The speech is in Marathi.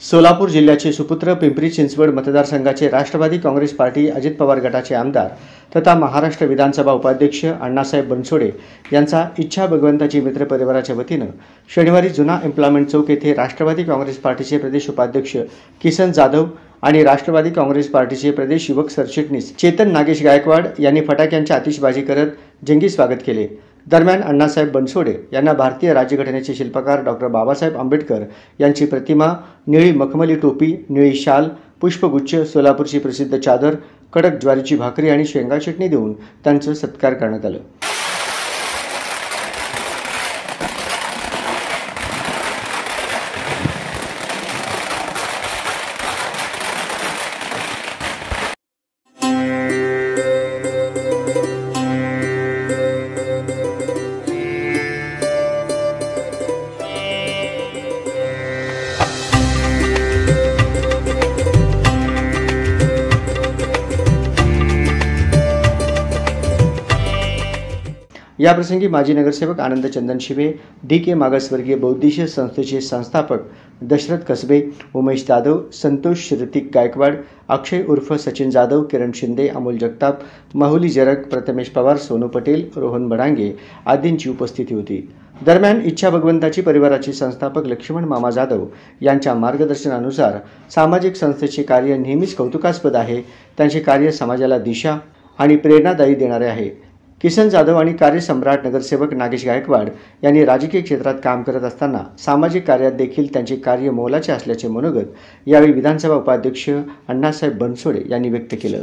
सोलापूर जिल्ह्याचे सुपुत्र पिंपरी चिंचवड मतदारसंघाचे राष्ट्रवादी काँग्रेस पार्टी अजित पवार गटाचे आमदार तथा महाराष्ट्र विधानसभा उपाध्यक्ष अण्णासाहेब बनसोडे यांचा इच्छा भगवंताची मित्र परिवाराच्या वतीनं शनिवारी जुना एम्प्लॉयमेंट चौक येथे राष्ट्रवादी काँग्रेस पार्टीचे प्रदेश उपाध्यक्ष किसन जाधव आणि राष्ट्रवादी काँग्रेस पार्टीचे प्रदेश युवक सरचिटणीस चेतन नागेश गायकवाड यांनी फटाक्यांची आतिषबाजी करत जंगी स्वागत केले। दरम्यान अण्णासाहेब बनसोडे यांना भारतीय राज्यघटनेचे शिल्पकार डॉक्टर बाबासाहेब आंबेडकर यांची प्रतिमा, निळी मखमली टोपी, निळी शाल, पुष्पगुच्छ, सोलापूरची प्रसिद्ध चादर, कडक ज्वारीची भाकरी आणि शेंगा चटणी देऊन त्यांचा सत्कार करण्यात आला। या प्रसंगी माजी नगरसेवक आनंद चंदन शिवे, डी.के. मागासवर्गीय बौद्धिश संस्थेचे संस्थापक दशरथ कसबे, उमेश जाधव, संतोष ऋतिक गायकवाड, अक्षय उर्फ सचिन जाधव, किरण शिंदे, अमोल जगताप, माहुली जरग, प्रथमेश पवार, सोनू पटेल, रोहन बडांगे आदींची उपस्थिती होती। दरम्यान इच्छा भगवंताची परिवाराचे संस्थापक लक्ष्मण मामा जाधव यांच्या मार्गदर्शनानुसार सामाजिक संस्थेचे कार्य नेहमीच कौतुकास्पद आहे। त्यांचे कार्य समाजाला दिशा आणि प्रेरणादायी देणारे आहे। किसन जाधव आणि कार्यसम्राट नगरसेवक नागेश गायकवाड यांनी राजकीय क्षेत्रात काम करत असताना सामाजिक कार्यात देखील त्यांचे कार्य मोलाचे असल्याचे मनोगत यावेळी विधानसभा उपाध्यक्ष अण्णासाहेब बनसोडे यांनी व्यक्त केले।